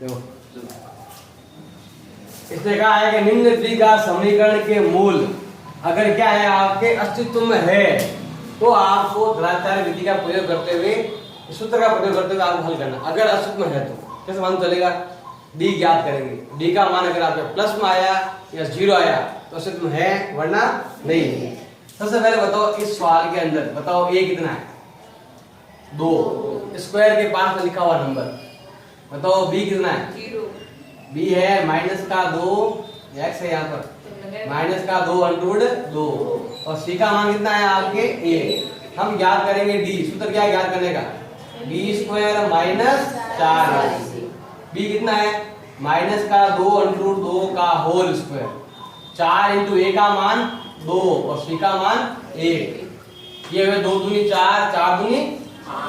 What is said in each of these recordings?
देखो इसने कहा है कि निम्न द्विघात समीकरण के मूल अगर क्या है आपके अस्तित्व में है तो आपको धनात्मक विधि का प्रयोग करते हुए सूत्र का प्रयोग करते हुए आपको हल करना। अगर अस्तित्व में है तो कैसे मालूम चलेगा? डी ज्ञात करेंगे। डी का मान अगर आपके प्लस में आया या जीरो आया तो अस्तित्व में है, वरना नहीं है। सबसे पहले बताओ इस सवाल के अंदर बताओ ए कितना है? 2। स्क्वायर के पास में लिखा हुआ नंबर बताओ बी कितना है? 0। बी है माइनस का 2, एक्स है यहाँ पर माइनस का 2 अंडर रूट 2 और सी का मान कितना है आपके ए। हम ज्ञात करेंगे डी। सूत्र क्या ज्ञात करने का? बी स्क्वायर माइनस 4 बी कितना है? माइनस का 2 अंडर रूट 2 का होल स्क्वायर 4 इंटू ए का मान 2 और सी का मान 1। ये हुए 2 दूनी 4, 4 दूनी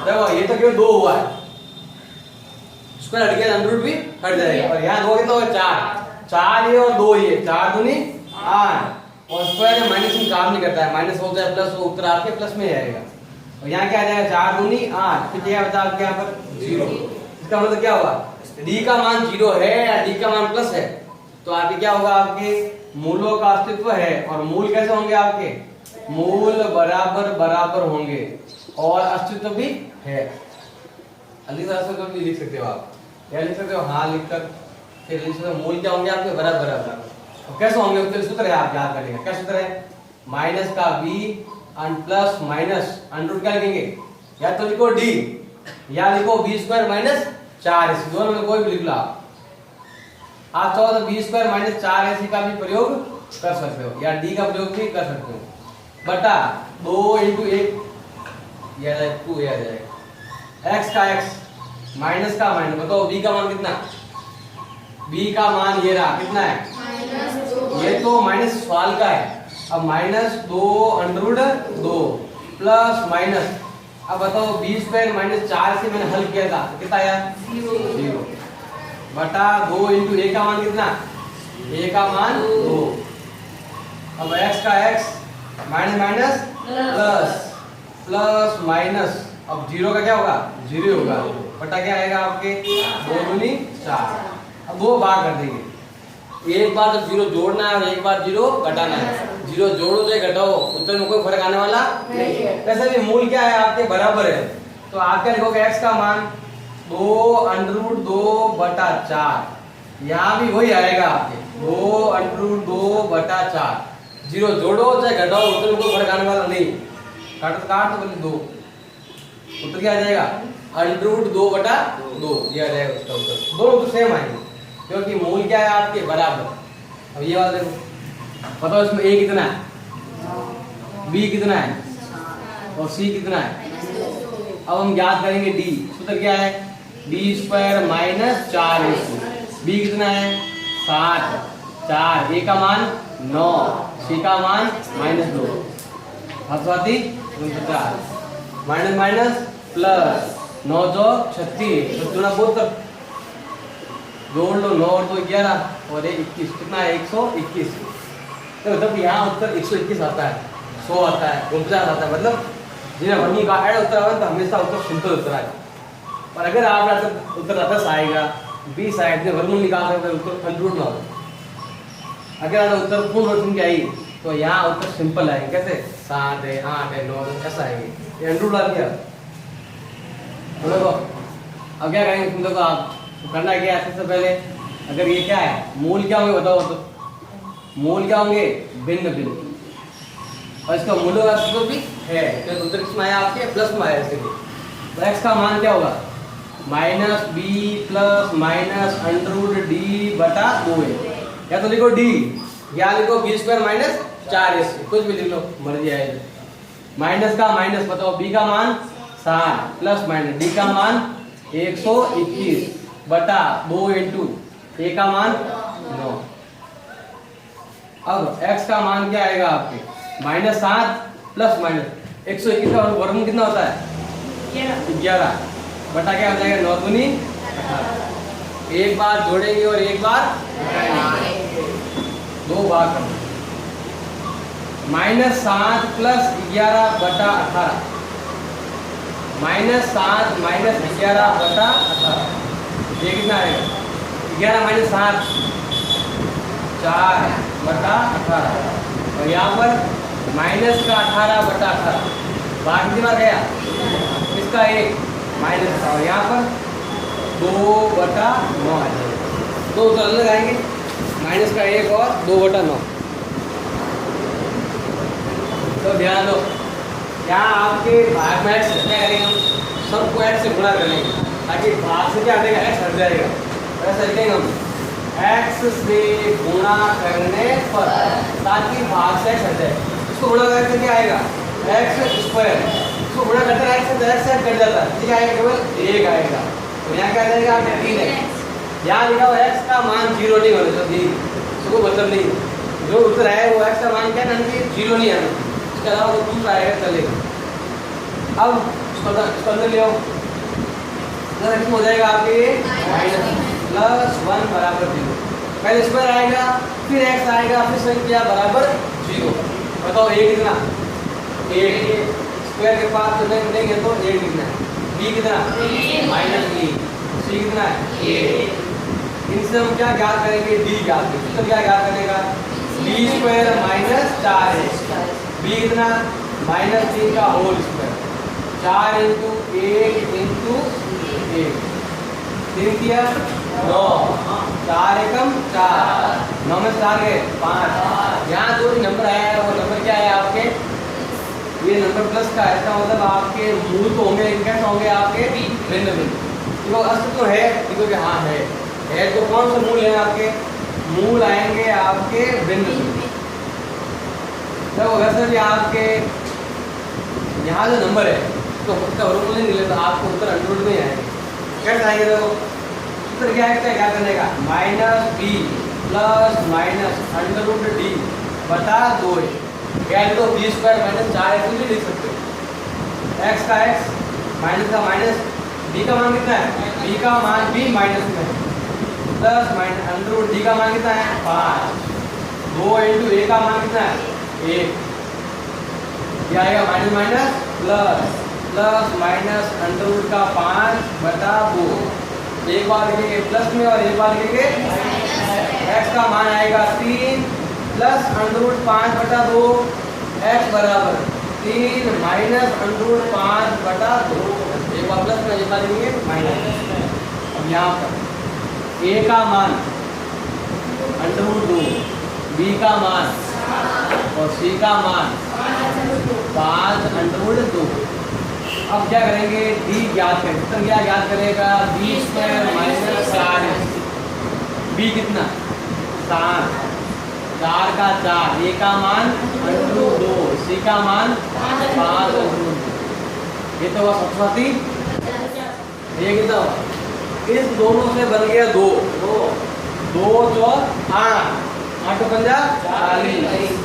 देखो ये तो केवल 2 हुआ है, स्क्वायर हट गया अंडर रूट भी हट जाएगा और यहाँ 2 कितना हुआ? 4। 4 ये और 2 ये 4 दूनी 8 और स्क्वायर में माइनस में काम नहीं करता है, माइनस हो जाए प्लस हो उत्तर आपके प्लस में आएगा और यहाँ क्या आ जाएगा? 4 दूनी 8 फिर क्या बचा आपके यहाँ पर 0। इसका मतलब क्या हुआ? डी का मान 0 है या डी का मान प्लस है तो आपके क्या होगा? आपके मूलों का अस्तित्व है और मूल कैसे होंगे आपके? मूल बराबर बराबर होंगे और अस्तित्व भी है। अस्तित्व भी लिख सकते हो आप, या लिख सकते हो हाँ लिखकर फिर लिख सकते हो मूल क्या होंगे आपके? बराबर बराबर। और कैसे होंगे उसके सूत्र है, आप याद करेंगे। क्या सूत्र है? माइनस का B and plus minus under root क्या लिखेंगे? या तो लिखो डी या लिखो बी स्क्वायर माइनस 4 इस दोनों में कोई भी लिख लो आप चाहो तो बी स्क्वायर माइनस 4 ऐसी का भी प्रयोग कर सकते हो या डी का प्रयोग भी कर सकते हो बटा 2 इंटू 1 ये आ जाएगा 2 ये आ जाएगा एक्स का एक्स माइनस का माइनस। बताओ बी का मान कितना? बी का मान ये रहा कितना है? -2। ये तो माइनस सवाल का है। अब minus 2 under root 2 plus minus अब बताओ बी स्क्वायर माइनस 4 से मैंने हल किया था कितना आया? 0 बटा 2 इंटू ए का मान कितना? ए का मान 2। अब एक्स का x minus minus plus plus minus अब 0 का क्या होगा? 0 होगा बटा क्या आएगा आपके? 2 दूनी 4। अब वो बार कर देंगे, एक बार जब 0 जोड़ना है और एक बार 0 घटाना है। 0 जोड़ो चाहे घटाओ उत्तर में कोई फर्क आने वाला नहीं है। वैसे भी मूल क्या है आपके? बराबर है तो आप क्या लिखोगे? x का मान 2 अंडर रूट 2 बटा 4 यहाँ भी वही आएगा आपके 2 अंडर रूट 2 बटा 4। 0 जोड़ो चाहे घटाओ उत्तर में कोई फर्क आने वाला नहीं। काटो तो काट तो बोले 2 उत्तर क्या आ जाएगा? अंडर रूट 2 बटा 2 ये आ जाएगा उसका उत्तर। दोनों तो सेम आएंगे क्योंकि मूल क्या है आपके? बराबर। अब ये वाला देखो बताओ इसमें a कितना है? b कितना है और c कितना है? अब हम याद करेंगे d। सूत्र क्या है? d square minus 4ac। b कितना है? 7 4 a का मान 9 c का मान -2 हसवाती 49 माइनस माइनस प्लस 9 जो 36 तो गुना बोल कर जोड़ लो 9 और 2 11 और 1 21 कितना है? 121। तो जब यहाँ उत्तर 121 आता है 100 आता है 49 आता है मतलब जिन्हें वर्णी का ऐड उत्तर आएगा तो हमेशा उत्तर सिंपल उत्तर आएगा। और अगर आप उत्तर 10 आएगा 20 आएगा जिन्हें वर्णन निकाल सकते उत्तर कंट्रोल ना हो। अगर आप उत्तर पूर्ण वर्ग की आई तो यहाँ उत्तर सिंपल आएंगे। कैसे? 7 है 8 है 9 ऐसा आएंगे। ये अंडर डाल दिया देखो। अब क्या करेंगे तुम देखो आप करना क्या है? सबसे पहले अगर ये क्या है मूल क्या होंगे बताओ तो? मूल क्या होंगे? भिन्न भिन्न और इसका मूल्य का अस्तित्व भी है तो उत्तर किसमें आया आपके? प्लस में आया। इसके तो x का मान क्या होगा? Minus B plus minus under root D बटा 2 है। या तो लिखो डी या लिखो बी स्क्वायर माइनस 4ac कुछ भी लिख लो मर्जी आएगी। माइनस का माइनस बताओ b का मान 7 प्लस माइनस d का मान 121 बटा 2 इंटू ए का मान 9। अब x का मान क्या आएगा आपके? -7 प्लस माइनस 121 का वर्गमूल कितना होता है? 11 बटा क्या हो जाएगा? 9 दूनी 18। एक बार जोड़ेंगे और एक बार घटाएंगे 2 बार करना। -7 प्लस 11 बटा 18 -7 -11 बटा 18 ये कितना आएगा? 11 माइनस 7 4 बटा 18 और यहाँ पर माइनस का 18 बटा 18 बाकी कितना गया इसका 1 माइनस का और यहाँ पर 2 बटा 9 आ जाएगा। दो उत्तर अलग आएंगे माइनस का 1 और 2 बटा 9। तो ध्यान दो यहाँ आपके भाग में x क्या करेंगे हम सबको x से गुणा करेंगे ताकि भाग से क्या देगा x हट जाएगा। ऐसा लिखेंगे हम x से गुणा करने पर ताकि भाग से x हट जाए। इसको गुणा करके क्या आएगा x स्क्वायर। इसको गुणा करते हैं x से x से कट जाता है ठीक है केवल 1 आएगा। तो यहाँ क्या जाएगा आपका 3x। यहाँ लिखा हुआ x का मान 0 नहीं होना चाहिए इसको मतलब नहीं जो उत्तर है वो x का मान क्या है 0 नहीं आना इसके अलावा तो दूसरा आएगा चलेगा। अब इसको अंदर ले आओ तो हो जाएगा आपके माइनस +1 बराबर 0। पहले स्क्वायर आएगा फिर x आएगा फिर संख्या बराबर 0। बताओ a कितना 1 स्क्वायर के पास जो देंगे तो a कितना b कितना -b c कितना इनसे हम क्या ज्ञात करेंगे d ज्ञात करेंगे। तो क्या ज्ञात करेगा b² -4 b कितना -3 का होल स्क्वायर 4 × 1 × 1 3 किया 9 4 एकम 4 9 में 4 गए 5। यहाँ जो भी नंबर आया है वो नंबर क्या है आपके ये नंबर प्लस का है। इसका मतलब आपके मूल तो होंगे लेकिन कैसे होंगे आपके भिन्न भिन्न। देखो अस्तित्व तो है देखो कि हाँ है तो कौन से मूल हैं आपके मूल आएंगे आपके भिन्न भिन्न। देखो वैसे भी आपके यहाँ जो नंबर है तो उसका वर्गमूल नहीं निकले तो आपको उत्तर अंडरवुड में आएगा। कैसे आएंगे देखो उत्तर क्या है क्या करने का -b + √d बटा 2 क्या है तो b² -4 ऐसे भी लिख सकते हो। x का x माइनस का माइनस b का मान कितना है b का मान b माइनस में प्लस √d का मान कितना है 5 2 × a का मान कितना है 1 क्या आएगा माइनस माइनस प्लस माइनस √ का 5 बटा 2 एक बार लिखेंगे प्लस में और एक बार लिखेंगे x का मान आएगा 3 प्लस √ 5 बटा 2 x बराबर 3 माइनस √ 5 बटा 2 एक बार प्लस में एक बार लिखेंगे माइनस। अब यहाँ पर a का मान √2 b का मान और c का मान 5 √2। अब क्या करेंगे d ज्ञात करेंगे तो क्या ज्ञात करेगा b² -4 b कितना 7 4 का 4 a का मान √2 c का मान 5 √2। ये तो हुआ सप्तशती ये कितना हुआ इस दोनों से बन गया 2 2 4 8 8 × 5 40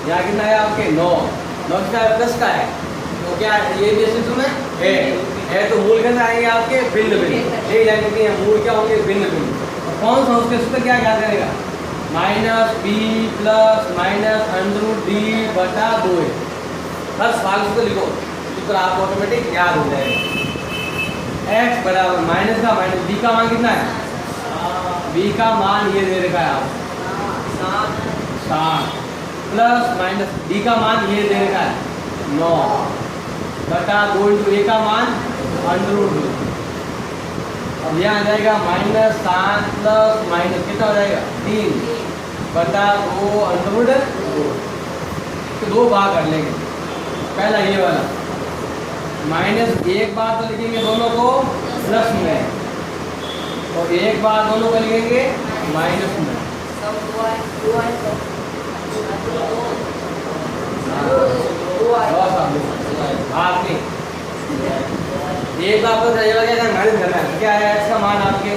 यहाँ कितना है आपके 9 का प्लस का है तो क्या ये भी अस्तित्व में है तो मूल के अंदर आएंगे आपके भिन्न भिन्न एक लाइन कितनी है मूल क्या होंगे भिन्न भिन्न। कौन सा उसके सूत्र क्या ज्ञात करेगा -b +-√d बटा 2 हर सवाल सूत्र लिखो सूत्र आपको ऑटोमेटिक याद हो जाएगा। x बराबर माइनस का माइनस b का मान कितना है b का मान ये दे रखा है आप 7 प्लस माइनस d का मान ये दे रखा है 9 बटा 2 × a का मान √2। अब यहाँ आ जाएगा -7 प्लस माइनस कितना हो जाएगा 3 बटा 2 √2। तो दो भाग कर लेंगे पहला ये वाला माइनस एक बार तो लिखेंगे दोनों को प्लस में और एक बार दोनों को लिखेंगे माइनस में। आपके एक बार तो माइनस करना है क्या है इसका मान आपके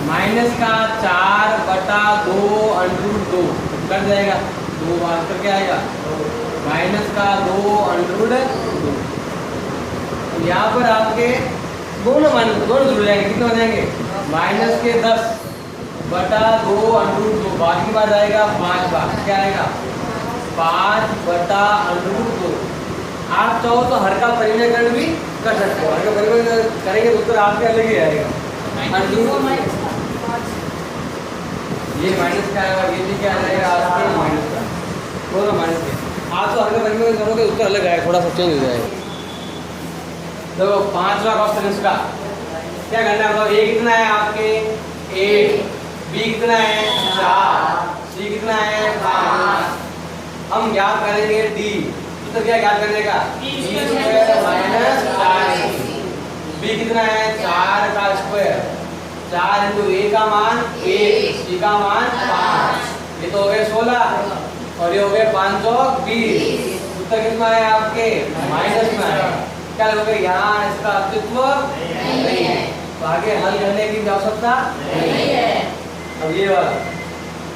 -4 बटा 2 √2 कट जाएगा 2 बार कर क्या आएगा -2 √2। यहाँ पर आपके दोनों मान दोनों जुड़ जाएंगे कितने हो जाएंगे -10 बटा 2 √2 बाकी बार आएगा 5 बार क्या आएगा 5 बटा √2। आप चाहो तो हर का परिमेयकरण भी कर सकते हो हर का परिमेयकरण करेंगे तो उत्तर आपके अलग ही आएगा। अंडररूट ये माइनस का आएगा, ये भी क्या आएगा आपके माइनस का, दोनों माइनस के। आप तो हल्के रंग में दोनों के उत्तर अलग आए, थोड़ा सा चेंज हो जाएगा। तो 5वां क्वेश्चन इसका क्या करना है, मतलब ए कितना है आपके 8, बी कितना है 4, सी कितना है 5। हम ज्ञात करेंगे डी, तो क्या ज्ञात करने का, माइनस 4, बी कितना है 4 का स्क्वायर, 4 इंटू ए का मान 1, सी का मान 5, ये तो हो गए 16 और ये हो गए 5 और 20। उत्तर कितना है आपके माइनस में है। क्या लोगे यहाँ इसका अस्तित्व नहीं है, तो आगे हल करने की आवश्यकता नहीं है। अब ये वाला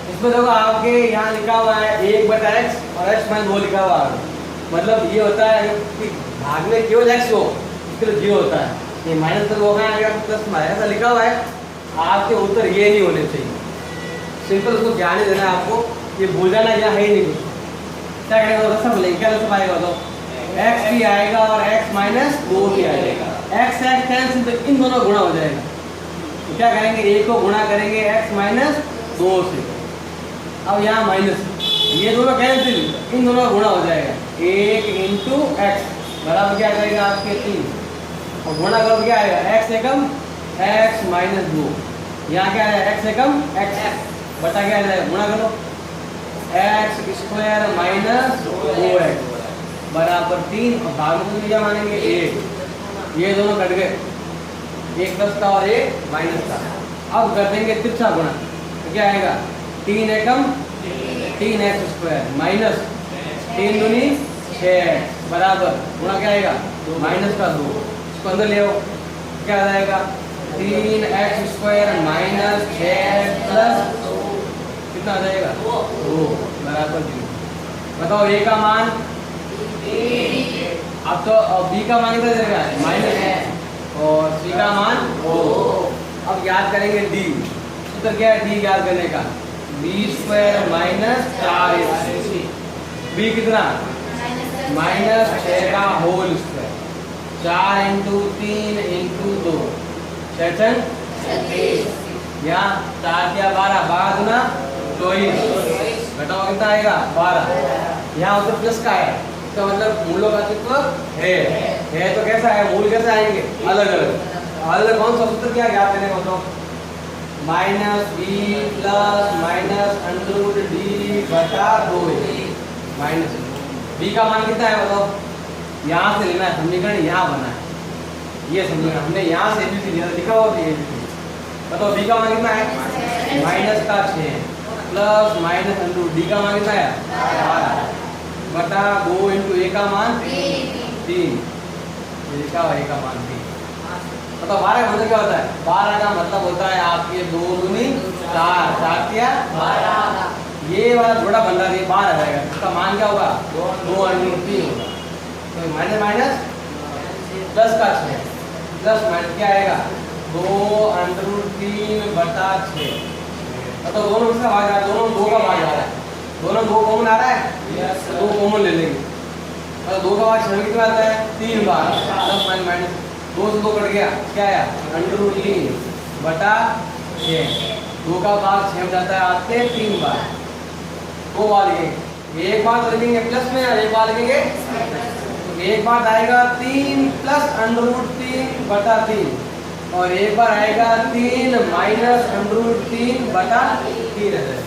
इसमें देखो आपके यहाँ लिखा हुआ है 1/x और x - 2 लिखा हुआ है, मतलब ये होता है कि भाग में केवल x हो इसके लिए 0 होता है, ये माइनस तो होगा या प्लस में ऐसा लिखा हुआ है। आपके उत्तर ये नहीं होने चाहिए, सिंपल उसको ध्यान ही देना है आपको, ये भूल जाना यहाँ है ही नहीं कुछ। क्या करेगा सब लेंगे, क्या सब आएगा तो x भी आएगा और x - 2 भी आएगा, x कैंसिल तो इन दोनों गुणा हो जाएगा। तो क्या करेंगे, a को गुणा करेंगे x - 2 से, अब यहाँ माइनस, ये दोनों कैंसिल, इन दोनों का गुणा हो जाएगा, 1 इंटू एक्स बराबर क्या करेगा आपके 3, और गुणा करो क्या आएगा x एकम x - 2, यहाँ क्या है x एकम x बटा क्या आएगा, गुणा करो x² - 2x बराबर 3 और भाग में क्या मानेंगे 1, ये दोनों कट गए, 1 प्लस का और 1 माइनस का। अब कर देंगे तिरछा गुणा, तो क्या आएगा 3 एकम 3x² माइनस 3 दूनी 6 बराबर गुणा क्या आएगा माइनस का 2, इसको अंदर ले आओ, क्या आ जाएगा 3x² माइनस 6 प्लस कितना आ जाएगा 2 बराबर 0। बताओ a का मान, अब तो b का मान कितना देगा माइनस है और c का मान 2। अब याद करेंगे d, सूत्र क्या है d याद करने का, b² माइनस 4ac, b कितना -6 का होल स्क्वायर, 4 इंटू 3 इंटू 2 36, यहाँ 4 क्या 12, 12 गुना 24, घटाओ कितना आएगा 12, यहाँ उत्तर प्लस का है, इसका मतलब मूलों का अस्तित्व है तो कैसा है, मूल कैसे आएंगे अलग अलग, अलग कौन सा सूत्र क्या ज्ञात करने को, -b प्लस -√d बटा 2a माइनस b का मान कितना है बताओ, यहाँ से लेना है समीकरण, यहाँ बना है ये समीकरण, हमने यहाँ से ABC लिखा हुआ है, बताओ b का मान कितना है माइनस का 6 प्लस -√d का मान कितना है 12 बटा 2 इंटू a का मान 3, लिखा हुआ a का मान 3। मतलब 12 का मतलब क्या होता है, 12 का मतलब होता है आपके 2 दूनी 4, 4 क्या 12, ये वाला थोड़ा बन रहा है 12 रहेगा, इसका मान क्या होगा 2√3 होगा, तो माइनस प्लस का 6 प्लस माइनस क्या आएगा 2√3 बटा 6, तो दोनों किसका भाग आ रहा है, दोनों 2 का भाग आ रहा है, दोनों 2 कॉमन आ रहा है, 2 कॉमन ले लेंगे, तो 2 का भाग 6 कितना आता है 3 बार, प्लस माइनस 2 से 2 कट गया, क्या आया √3 बटा 6, 2 का भाग 6 में जाता है आपके 3 बार, 2 बार लिखेंगे, एक बार तो लिखेंगे प्लस में और एक बार लिखेंगे, तो एक बार आएगा 3 प्लस √3 बटा 3 और एक बार आएगा 3 माइनस √3 बटा 3 है।